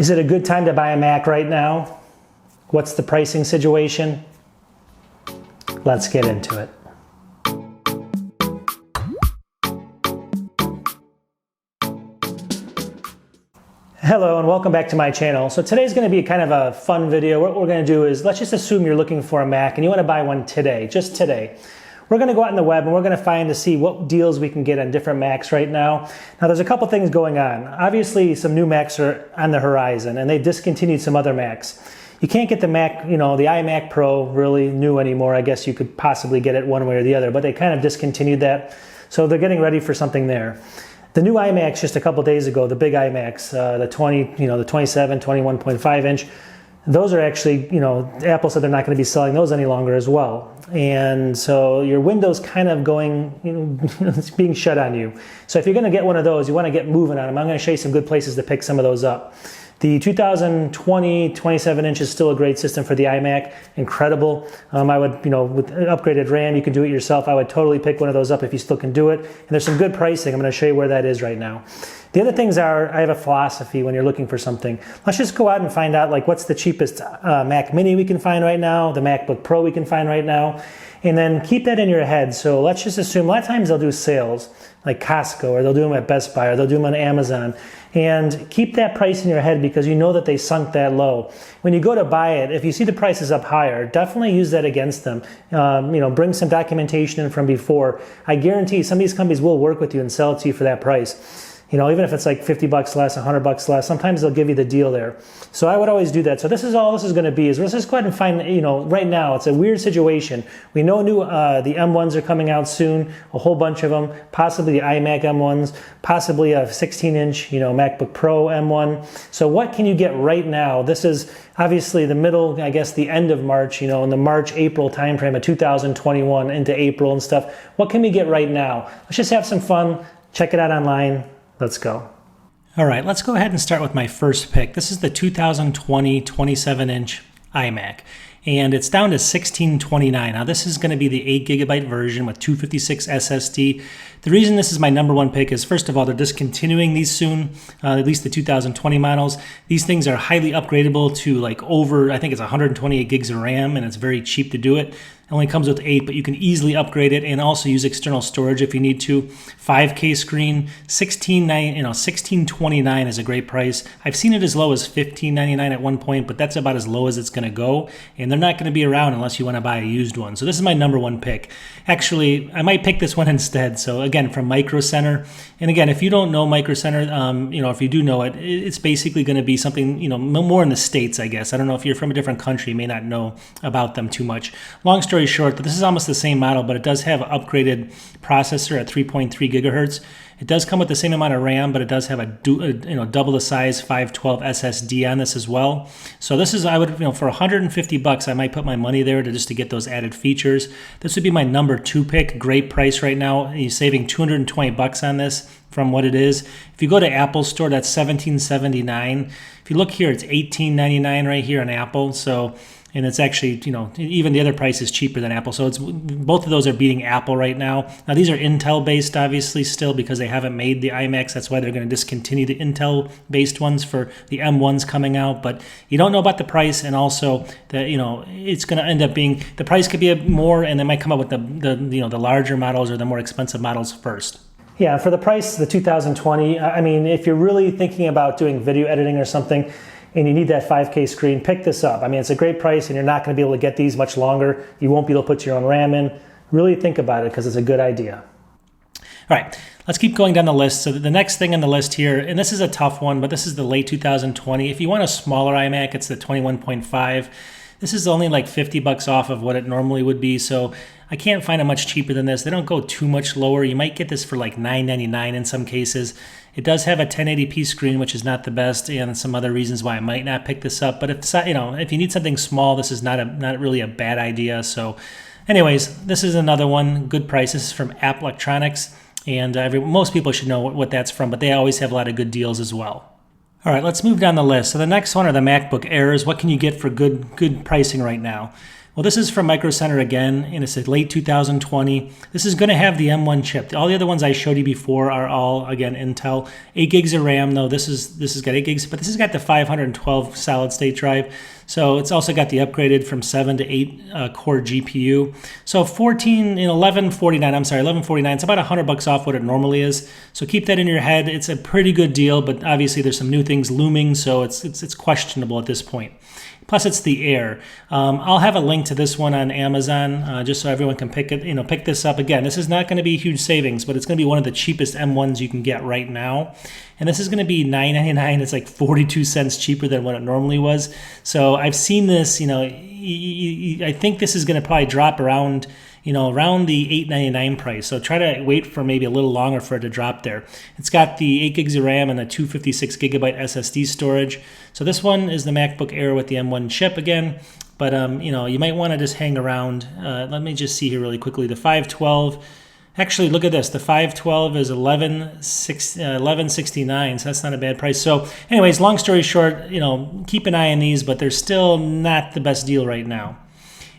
Is it a good time to buy a Mac right now? What's the pricing situation? Let's get into it. Hello and welcome back to my channel. So today's going to be kind of a fun video. What we're going to do is, let's just assume you're looking for a Mac and you want to buy one today, just today. We're going to go out on the web and we're going to find to see what deals we can get on different Macs right now. Now there's a couple things going on. Obviously some new Macs are on the horizon and they've discontinued some other Macs. You can't get the Mac, the iMac Pro really new anymore. I guess you could possibly get it one way or the other, but they kind of discontinued that. So they're getting ready for something there. The new iMacs just a couple days ago, the big iMacs, the 27, 21.5 inch, those are actually, Apple said they're not going to be selling those any longer as well. And so your window's kind of going, it's being shut on you. So if you're going to get one of those, you want to get moving on them. I'm going to show you some good places to pick some of those up. The 2020 27 inch is still a great system for the iMac, incredible. I would, with upgraded RAM, you can do it yourself. I would totally pick one of those up if you still can do it. And there's some good pricing. I'm going to show you where that is right now. The other things are, I have a philosophy when you're looking for something. Let's just go out and find out what's the cheapest Mac Mini we can find right now, the MacBook Pro we can find right now, and then keep that in your head. So let's just assume a lot of times they'll do sales like Costco, or they'll do them at Best Buy, or they'll do them on Amazon. And keep that price in your head because you know that they sunk that low. When you go to buy it, if you see the prices up higher, definitely use that against them. Bring some documentation in from before. I guarantee some of these companies will work with you and sell it to you for that price. Even if it's like 50 bucks less, 100 bucks less, sometimes they'll give you the deal there. So I would always do that. So this is all this is going to be, is let's just go ahead and find, right now it's a weird situation. We know the M1s are coming out soon, a whole bunch of them, possibly the iMac M1s, possibly a 16-inch, MacBook Pro M1. So what can you get right now? This is obviously the middle, I guess the end of March, in the March-April timeframe of 2021 into April and stuff. What can we get right now? Let's just have some fun, check it out online. Let's go. All right, let's go ahead and start with my first pick. This is the 2020 27-inch iMac, and it's down to $1,629. Now this is going to be the 8GB version with 256 SSD. The reason this is my number one pick is, first of all, they're discontinuing these soon, at least the 2020 models. These things are highly upgradable to over, I think it's 128 gigs of RAM, and it's very cheap to do it. It only comes with 8, but you can easily upgrade it and also use external storage if you need to. 5K screen, $1629 is a great price. I've seen it as low as $15.99 at one point, but that's about as low as it's going to go. And they're not going to be around unless you want to buy a used one. So this is my number one pick. Actually, I might pick this one instead. So again, from Micro Center. And again, if you don't know Micro Center, if you do know it, it's basically going to be something, more in the States, I guess. I don't know if you're from a different country, you may not know about them too much. Long story short, this is almost the same model, but it does have an upgraded processor at 3.3 gigahertz. It does come with the same amount of RAM, but it does have a double the size 512 SSD on this as well. So this is, I would, for 150 bucks, I might put my money there just to get those added features. This would be my number two pick. Great price right now. You're saving 220 bucks on this from what it is. If you go to Apple Store, that's $17.79. If you look here, it's $18.99 right here on Apple. So, and it's actually, even the other price is cheaper than Apple. So it's both of those are beating Apple right now. Now these are Intel based, obviously, still, because they haven't made the iMacs. That's why they're going to discontinue the Intel based ones for the M1s coming out. But you don't know about the price, and also that it's going to end up being, the price could be more, and they might come up with the larger models or the more expensive models first. Yeah, for the price, the 2020, if you're really thinking about doing video editing or something, and you need that 5K screen, pick this up. It's a great price, and you're not going to be able to get these much longer. You won't be able to put your own RAM in. Really think about it because it's a good idea. All right, let's keep going down the list. So the next thing on the list here, and this is a tough one, but this is the late 2020. If you want a smaller iMac, it's the 21.5. This is only like 50 bucks off of what it normally would be, so I can't find it much cheaper than this. They don't go too much lower. You might get this for like $9.99 in some cases. It does have a 1080p screen, which is not the best, and some other reasons why I might not pick this up. But if you need something small, this is not really a bad idea. So, anyways, this is another one. Good price. This is from App Electronics, and most people should know what that's from. But they always have a lot of good deals as well. All right, let's move down the list. So the next one are the MacBook Airs. What can you get for good pricing right now? Well, this is from Micro Center again, and it's late 2020. This is going to have the M1 chip. All the other ones I showed you before are all, again, Intel. 8 gigs of RAM, though. This has got 8 gigs, but this has got the 512 solid state drive. So it's also got the upgraded from 7 to 8 core GPU. So 1149. It's about $100 off what it normally is. So keep that in your head. It's a pretty good deal, but obviously there's some new things looming, so it's questionable at this point. Plus, it's the Air. I'll have a link to this one on Amazon just so everyone can pick this up. Again, this is not going to be huge savings, but it's going to be one of the cheapest M1s you can get right now. And this is going to be $9.99. It's like 42 cents cheaper than what it normally was. So I've seen this. I think this is going to probably drop around the $8.99 price. So try to wait for maybe a little longer for it to drop there. It's got the 8 gigs of RAM and the 256 gigabyte SSD storage. So this one is the MacBook Air with the M1 chip again. But you might want to just hang around. Let me just see here really quickly. The 512. Actually, look at this. The 512 is $11.69, so that's not a bad price. So, anyways, long story short, keep an eye on these, but they're still not the best deal right now.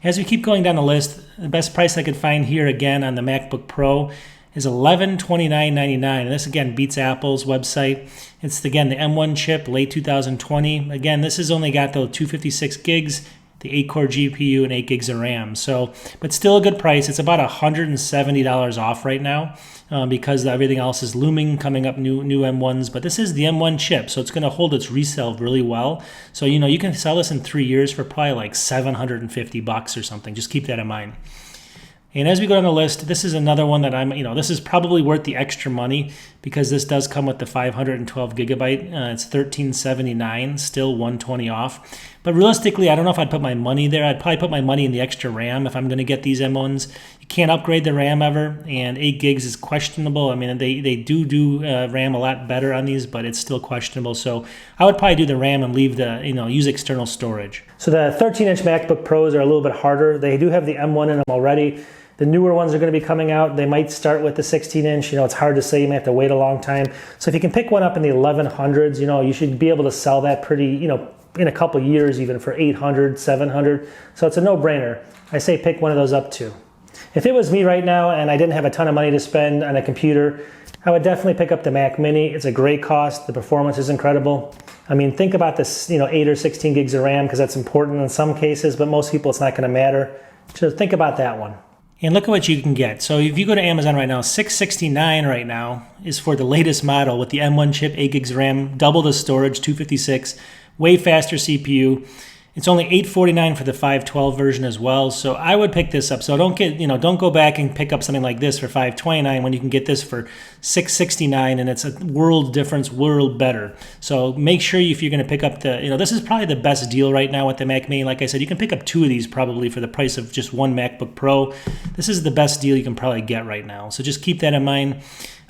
As we keep going down the list, the best price I could find here again on the MacBook Pro is $1129.99, and this again beats Apple's website. It's again the M1 chip, late 2020. Again, this has only got the 256 gigs. The 8-core GPU and 8 gigs of RAM. So, but still a good price. It's about $170 off right now because everything else is looming, coming up new M1s. But this is the M1 chip, so it's going to hold its resale really well. So, you can sell this in 3 years for probably like $750 or something. Just keep that in mind. And as we go down the list, this is another one that this is probably worth the extra money because this does come with the 512 gigabyte. It's $1379, still $120 off. But realistically, I don't know if I'd put my money there. I'd probably put my money in the extra RAM if I'm going to get these M1s. You can't upgrade the RAM ever, and 8 gigs is questionable. I mean, they do RAM a lot better on these, but it's still questionable. So I would probably do the RAM and leave use external storage. So the 13-inch MacBook Pros are a little bit harder. They do have the M1 in them already. The newer ones are going to be coming out. They might start with the 16-inch. It's hard to say. You may have to wait a long time. So if you can pick one up in the 1100s, you should be able to sell that pretty, in a couple years, even for 800, 700. So it's a no-brainer. I say pick one of those up too. If it was me right now and I didn't have a ton of money to spend on a computer, I would definitely pick up the Mac Mini. It's a great cost. The performance is incredible. I mean, think about this, 8 or 16 gigs of RAM because that's important in some cases, but most people it's not going to matter. So think about that one. And look at what you can get. So if you go to Amazon right now, $669 right now is for the latest model with the M1 chip, 8 gigs RAM, double the storage, 256, way faster CPU. It's only $849 for the 512 version as well. So I would pick this up. So don't go back and pick up something like this for $529 when you can get this for $669, and it's a world difference, world better. So make sure if you're going to pick up this is probably the best deal right now with the Mac Mini. Like I said, you can pick up 2 of these probably for the price of just one MacBook Pro. This is the best deal you can probably get right now. So just keep that in mind.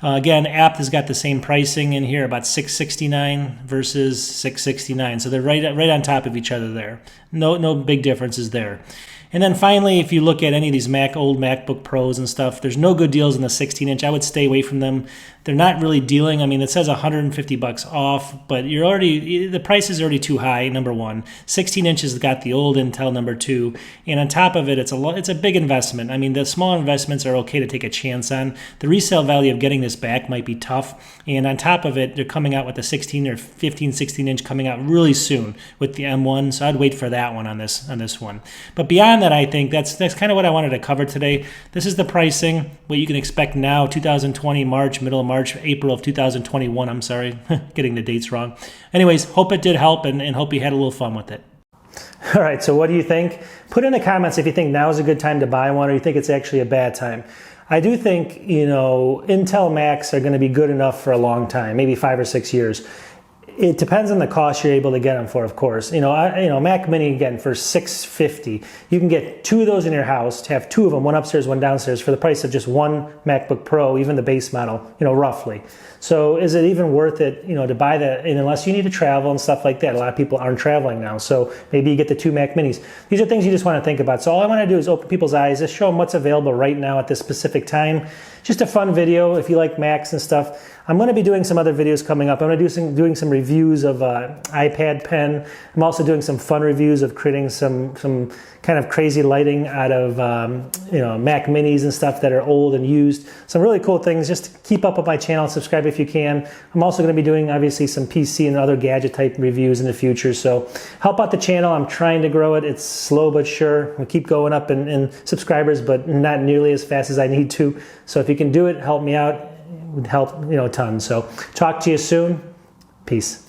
Again, Apt has got the same pricing in here, about $669 versus $669. So they're right on top of each other there. No big differences there. And then finally, if you look at any of these old MacBook Pros and stuff, there's no good deals in the 16-inch. I would stay away from them. They're not really dealing. I mean, it says $150 off, but the price is already too high, number one. 16 inches got the old Intel, number two. And on top of it, it's a big investment. I mean, the small investments are okay to take a chance on. The resale value of getting this back might be tough. And on top of it, they're coming out with the 16 or 15, 16-inch coming out really soon with the M1. So I'd wait for that one on this one. But beyond that, I think that's kind of what I wanted to cover today. This is the pricing, what you can expect now, 2020, middle of March, April of 2021, I'm sorry, getting the dates wrong. Anyways, hope it did help and hope you had a little fun with it. All right, so what do you think? Put in the comments if you think now is a good time to buy one or you think it's actually a bad time. I do think, Intel Macs are going to be good enough for a long time, maybe 5 or 6 years. It depends on the cost you're able to get them for, of course. Mac Mini, again, for $650. You can get 2 of those in your house, to have 2 of them, one upstairs, one downstairs, for the price of just one MacBook Pro, even the base model, roughly. So is it even worth it, to buy that, and unless you need to travel and stuff like that? A lot of people aren't traveling now, so maybe you get the 2 Mac Minis. These are things you just want to think about. So all I want to do is open people's eyes, just show them what's available right now at this specific time. Just a fun video if you like Macs and stuff. I'm going to be doing some other videos coming up. I'm going to be doing some reviews of iPad pen. I'm also doing some fun reviews of creating some kind of crazy lighting out of Mac Minis and stuff that are old and used. Some really cool things. Just keep up with my channel, subscribe if you can. I'm also going to be doing obviously some PC and other gadget type reviews in the future. So help out the channel. I'm trying to grow it. It's slow but sure. We keep going up in subscribers, but not nearly as fast as I need to. So if you can do it, help me out. It would help, a ton. So talk to you soon. Peace.